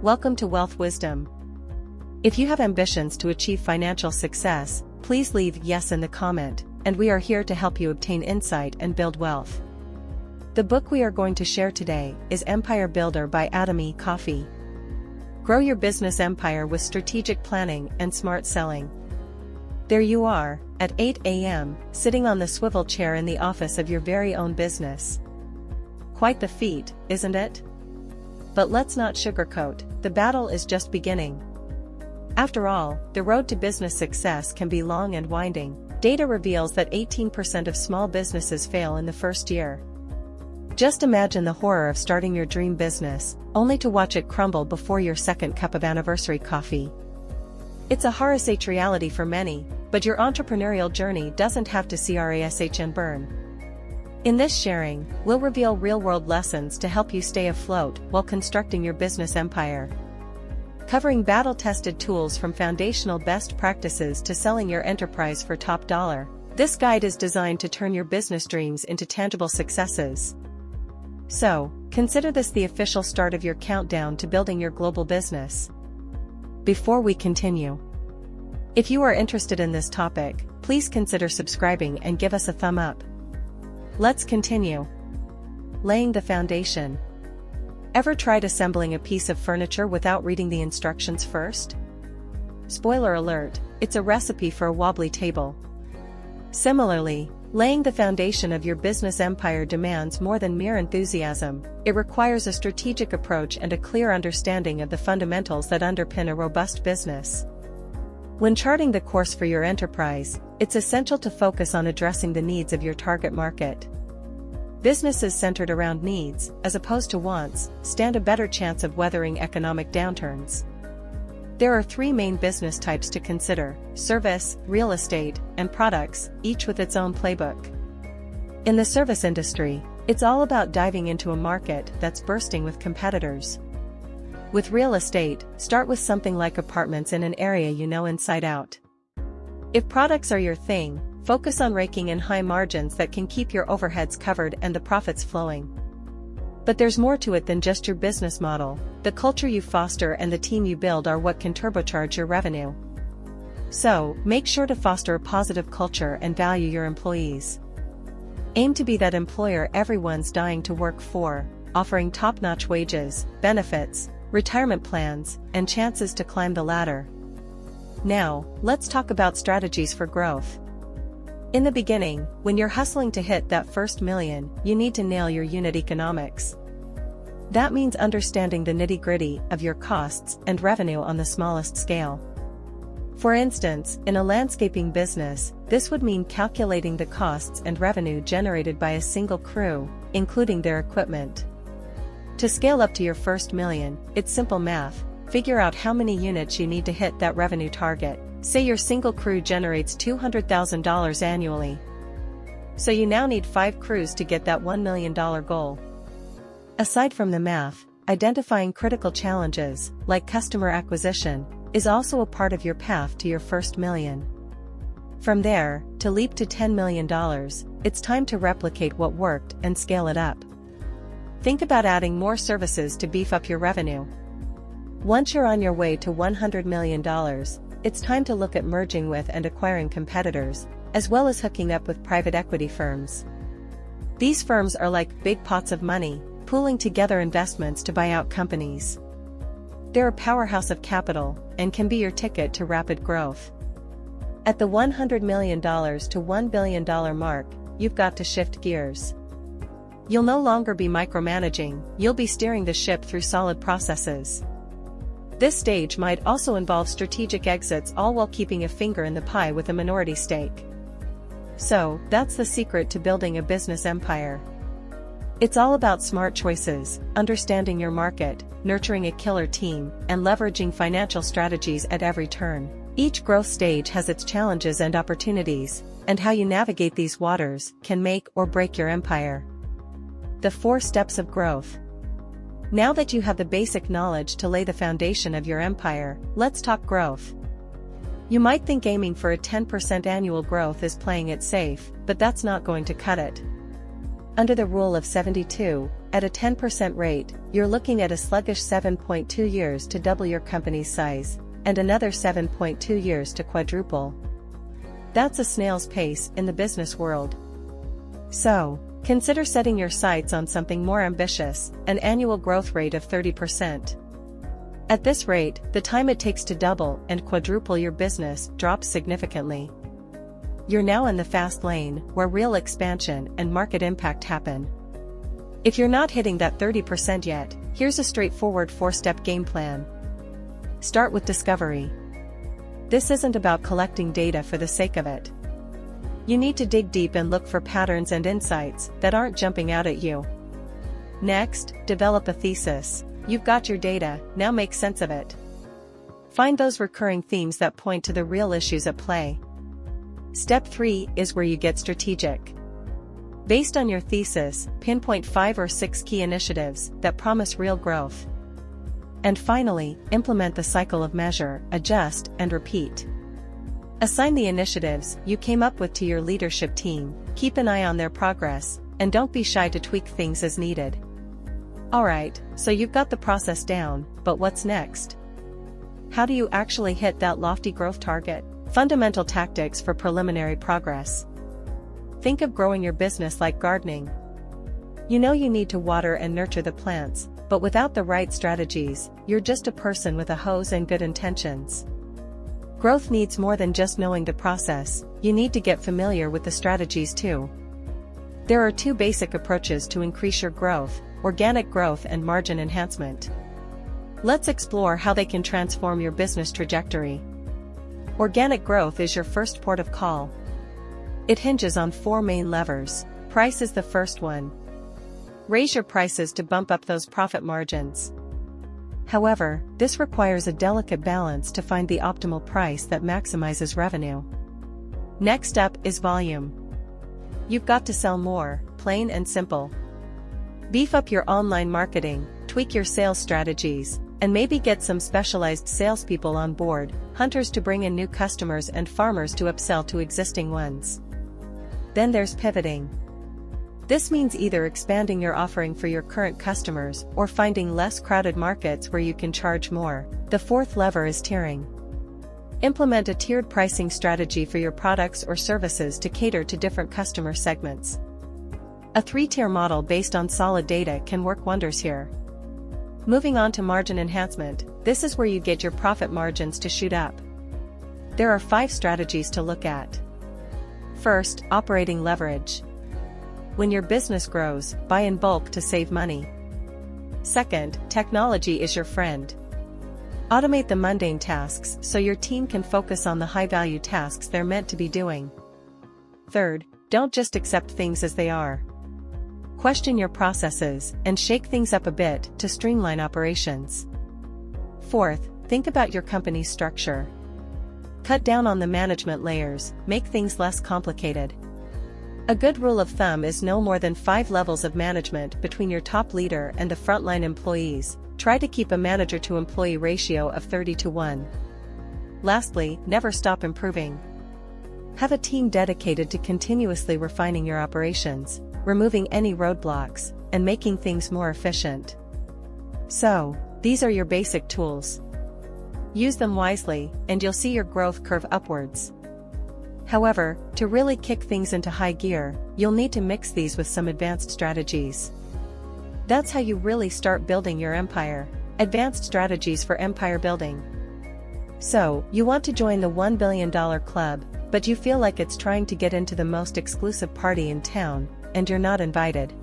Welcome to Wealth Wisdom. If you have ambitions to achieve financial success, please leave yes in the comment, and we are here to help you obtain insight and build wealth. The book we are going to share today is Empire Builder by Adam Coffey. Grow your business empire with strategic planning and smart selling. There you are, at 8 a.m., sitting on the swivel chair in the office of your very own business. Quite the feat, isn't it? But let's not sugarcoat, the battle is just beginning. After all, the road to business success can be long and winding. Data reveals that 18% of small businesses fail in the first year. Just imagine the horror of starting your dream business, only to watch it crumble before your second cup of anniversary coffee. It's a harsh reality for many, but your entrepreneurial journey doesn't have to crash and burn. In this sharing, we'll reveal real-world lessons to help you stay afloat while constructing your business empire. Covering battle-tested tools from foundational best practices to selling your enterprise for top dollar, this guide is designed to turn your business dreams into tangible successes. So, consider this the official start of your countdown to building your global business. Before we continue, if you are interested in this topic, please consider subscribing and give us a thumb up. Let's continue. Laying the foundation. Ever tried assembling a piece of furniture without reading the instructions first? Spoiler alert, it's a recipe for a wobbly table. Similarly, laying the foundation of your business empire demands more than mere enthusiasm. It requires a strategic approach and a clear understanding of the fundamentals that underpin a robust business. When charting the course for your enterprise, it's essential to focus on addressing the needs of your target market. Businesses centered around needs, as opposed to wants, stand a better chance of weathering economic downturns. There are three main business types to consider: service, real estate, and products, each with its own playbook. In the service industry, it's all about diving into a market that's bursting with competitors. With real estate, start with something like apartments in an area you know inside out. If products are your thing, focus on raking in high margins that can keep your overheads covered and the profits flowing. But there's more to it than just your business model. The culture you foster and the team you build are what can turbocharge your revenue. So, make sure to foster a positive culture and value your employees. Aim to be that employer everyone's dying to work for, offering top-notch wages, benefits, retirement plans, and chances to climb the ladder. Now, let's talk about strategies for growth. In the beginning, when you're hustling to hit that first million, you need to nail your unit economics. That means understanding the nitty-gritty of your costs and revenue on the smallest scale. For instance, in a landscaping business, this would mean calculating the costs and revenue generated by a single crew, including their equipment. To scale up to your first million, it's simple math. Figure out how many units you need to hit that revenue target. Say your single crew generates $200,000 annually. So you now need 5 crews to get that $1 million goal. Aside from the math, identifying critical challenges, like customer acquisition, is also a part of your path to your first million. From there, to leap to $10 million, it's time to replicate what worked and scale it up. Think about adding more services to beef up your revenue. Once you're on your way to $100 million, it's time to look at merging with and acquiring competitors, as well as hooking up with private equity firms. These firms are like big pots of money, pooling together investments to buy out companies. They're a powerhouse of capital, and can be your ticket to rapid growth. At the $100 million to $1 billion mark, you've got to shift gears. You'll no longer be micromanaging, you'll be steering the ship through solid processes. This stage might also involve strategic exits, all while keeping a finger in the pie with a minority stake. So, that's the secret to building a business empire. It's all about smart choices, understanding your market, nurturing a killer team, and leveraging financial strategies at every turn. Each growth stage has its challenges and opportunities, and how you navigate these waters can make or break your empire. The 4 steps of growth. Now that you have the basic knowledge to lay the foundation of your empire, let's talk growth. You might think aiming for a 10% annual growth is playing it safe, but that's not going to cut it. Under the rule of 72, At a 10% rate, you're looking at a sluggish 7.2 years to double your company's size, and another 7.2 years to quadruple. That's a snail's pace in the business world. So, consider setting your sights on something more ambitious, an annual growth rate of 30%. At this rate, the time it takes to double and quadruple your business drops significantly. You're now in the fast lane, where real expansion and market impact happen. If you're not hitting that 30% yet, here's a straightforward 4-step game plan. Start with discovery. This isn't about collecting data for the sake of it. You need to dig deep and look for patterns and insights that aren't jumping out at you. Next, develop a thesis. You've got your data, now make sense of it. Find those recurring themes that point to the real issues at play. Step 3 is where you get strategic. Based on your thesis, pinpoint 5 or 6 key initiatives that promise real growth. And finally, implement the cycle of measure, adjust, and repeat. Assign the initiatives you came up with to your leadership team, keep an eye on their progress, and don't be shy to tweak things as needed. Alright, so you've got the process down, but what's next? How do you actually hit that lofty growth target? Fundamental tactics for preliminary progress. Think of growing your business like gardening. You know you need to water and nurture the plants, but without the right strategies, you're just a person with a hose and good intentions. Growth needs more than just knowing the process, you need to get familiar with the strategies too. There are 2 basic approaches to increase your growth: organic growth and margin enhancement. Let's explore how they can transform your business trajectory. Organic growth is your first port of call. It hinges on 4 main levers. Price is the first one. Raise your prices to bump up those profit margins. However, this requires a delicate balance to find the optimal price that maximizes revenue. Next up is volume. You've got to sell more, plain and simple. Beef up your online marketing, tweak your sales strategies, and maybe get some specialized salespeople on board, hunters to bring in new customers and farmers to upsell to existing ones. Then there's pivoting. This means either expanding your offering for your current customers or finding less crowded markets where you can charge more. The 4th lever is tiering. Implement a tiered pricing strategy for your products or services to cater to different customer segments. A 3-tier model based on solid data can work wonders here. Moving on to margin enhancement, this is where you get your profit margins to shoot up. There are 5 strategies to look at. First, operating leverage. When your business grows, buy in bulk to save money. Second, technology is your friend. Automate the mundane tasks so your team can focus on the high-value tasks they're meant to be doing. Third, don't just accept things as they are. Question your processes and shake things up a bit to streamline operations. Fourth, think about your company's structure. Cut down on the management layers, make things less complicated. A good rule of thumb is no more than 5 levels of management between your top leader and the frontline employees. Try to keep a manager-to-employee ratio of 30:1. Lastly, never stop improving. Have a team dedicated to continuously refining your operations, removing any roadblocks, and making things more efficient. So, these are your basic tools. Use them wisely, and you'll see your growth curve upwards. However, to really kick things into high gear, you'll need to mix these with some advanced strategies. That's how you really start building your empire. Advanced strategies for empire building. So, you want to join the $1 billion club, but you feel like it's trying to get into the most exclusive party in town, and you're not invited.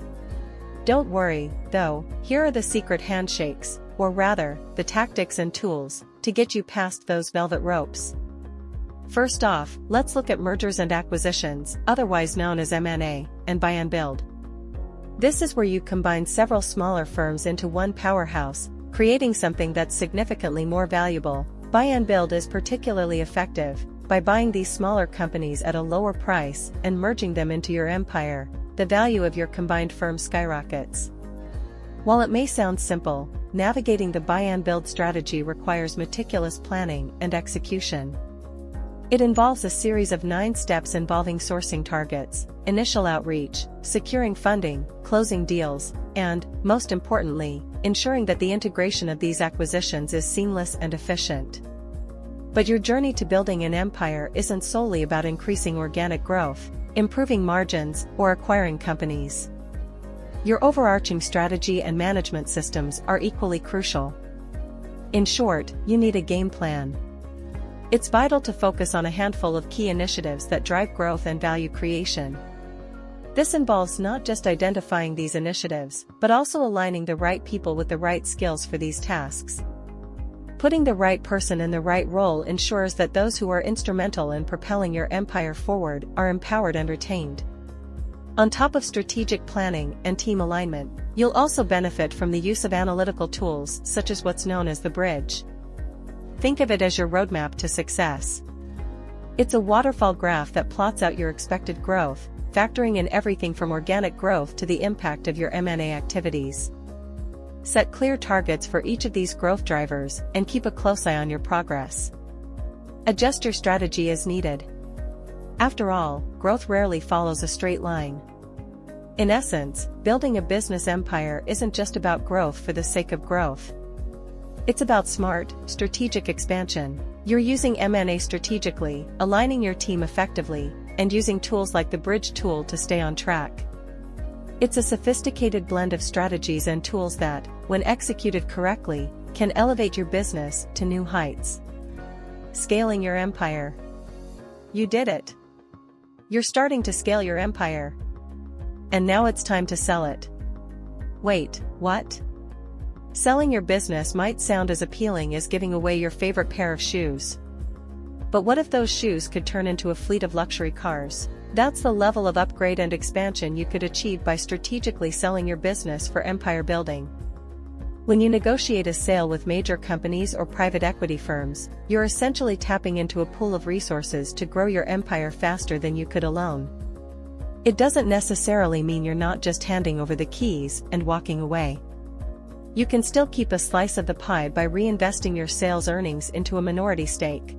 Don't worry, though, here are the secret handshakes, or rather, the tactics and tools, to get you past those velvet ropes. First off, let's look at mergers and acquisitions, otherwise known as M&A, and buy and build. This is where you combine several smaller firms into one powerhouse, creating something that's significantly more valuable. Buy and build is particularly effective. By buying these smaller companies at a lower price and merging them into your empire, the value of your combined firm skyrockets. While it may sound simple, navigating the buy and build strategy requires meticulous planning and execution. It involves a series of 9 steps involving sourcing targets, initial outreach, securing funding, closing deals, and, most importantly, ensuring that the integration of these acquisitions is seamless and efficient. But your journey to building an empire isn't solely about increasing organic growth, improving margins, or acquiring companies. Your overarching strategy and management systems are equally crucial. In short, you need a game plan. It's vital to focus on a handful of key initiatives that drive growth and value creation. This involves not just identifying these initiatives, but also aligning the right people with the right skills for these tasks. Putting the right person in the right role ensures that those who are instrumental in propelling your empire forward are empowered and retained. On top of strategic planning and team alignment, you'll also benefit from the use of analytical tools such as what's known as the bridge. Think of it as your roadmap to success. It's a waterfall graph that plots out your expected growth, factoring in everything from organic growth to the impact of your M&A activities. Set clear targets for each of these growth drivers and keep a close eye on your progress. Adjust your strategy as needed. After all, growth rarely follows a straight line. In essence, building a business empire isn't just about growth for the sake of growth. It's about smart, strategic expansion. You're using M&A strategically, aligning your team effectively, and using tools like the bridge tool to stay on track. It's a sophisticated blend of strategies and tools that, when executed correctly, can elevate your business to new heights. Scaling your empire. You did it. You're starting to scale your empire. And now it's time to sell it. Wait, what? Selling your business might sound as appealing as giving away your favorite pair of shoes. But what if those shoes could turn into a fleet of luxury cars? That's the level of upgrade and expansion you could achieve by strategically selling your business for empire building. When you negotiate a sale with major companies or private equity firms, you're essentially tapping into a pool of resources to grow your empire faster than you could alone. It doesn't necessarily mean you're not just handing over the keys and walking away. You can still keep a slice of the pie by reinvesting your sales earnings into a minority stake.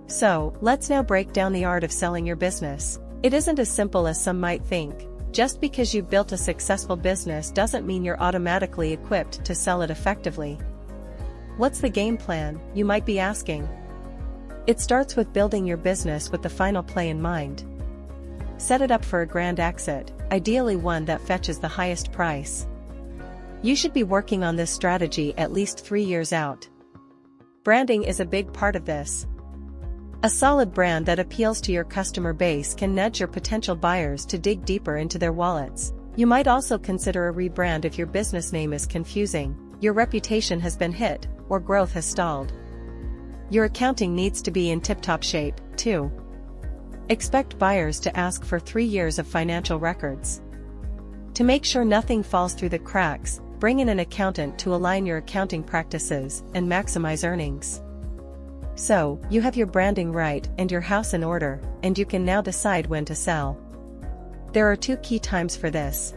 So, let's now break down the art of selling your business. It isn't as simple as some might think. Just because you've built a successful business doesn't mean you're automatically equipped to sell it effectively. What's the game plan, you might be asking? It starts with building your business with the final play in mind. Set it up for a grand exit, ideally one that fetches the highest price. You should be working on this strategy at least 3 years out. Branding is a big part of this. A solid brand that appeals to your customer base can nudge your potential buyers to dig deeper into their wallets. You might also consider a rebrand if your business name is confusing, your reputation has been hit, or growth has stalled. Your accounting needs to be in tip-top shape, too. Expect buyers to ask for 3 years of financial records. To make sure nothing falls through the cracks, bring in an accountant to align your accounting practices and maximize earnings. So, you have your branding right and your house in order, and you can now decide when to sell. There are 2 key times for this.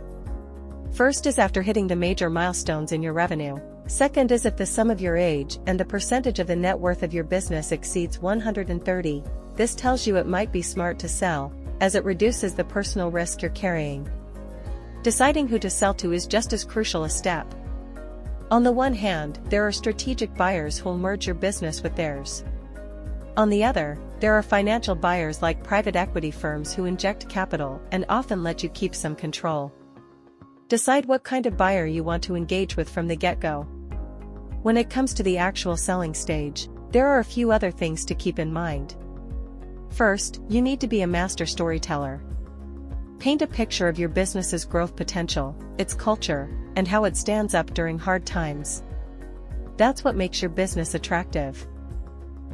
First is after hitting the major milestones in your revenue. Second is if the sum of your age and the percentage of the net worth of your business exceeds 130. This tells you it might be smart to sell, as it reduces the personal risk you're carrying. Deciding who to sell to is just as crucial a step. On the one hand, there are strategic buyers who'll merge your business with theirs. On the other, there are financial buyers like private equity firms who inject capital and often let you keep some control. Decide what kind of buyer you want to engage with from the get-go. When it comes to the actual selling stage, there are a few other things to keep in mind. First, you need to be a master storyteller. Paint a picture of your business's growth potential, its culture, and how it stands up during hard times. That's what makes your business attractive.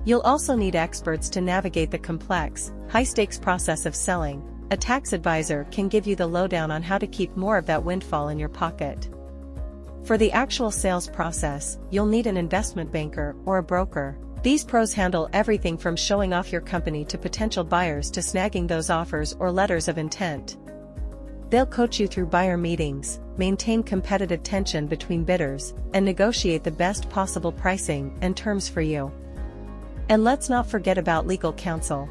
You'll also need experts to navigate the complex, high-stakes process of selling. A tax advisor can give you the lowdown on how to keep more of that windfall in your pocket. For the actual sales process, you'll need an investment banker or a broker. These pros handle everything from showing off your company to potential buyers to snagging those offers or letters of intent. They'll coach you through buyer meetings, maintain competitive tension between bidders, and negotiate the best possible pricing and terms for you. And let's not forget about legal counsel.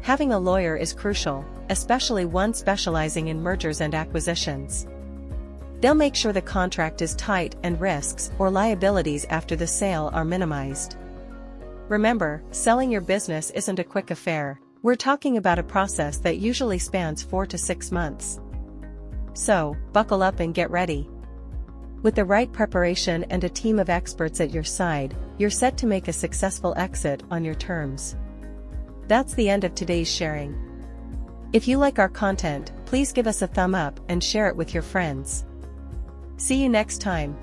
Having a lawyer is crucial, especially one specializing in mergers and acquisitions. They'll make sure the contract is tight and risks or liabilities after the sale are minimized. Remember, selling your business isn't a quick affair. We're talking about a process that usually spans 4 to 6 months. So, buckle up and get ready. With the right preparation and a team of experts at your side, you're set to make a successful exit on your terms. That's the end of today's sharing. If you like our content, please give us a thumb up and share it with your friends. See you next time.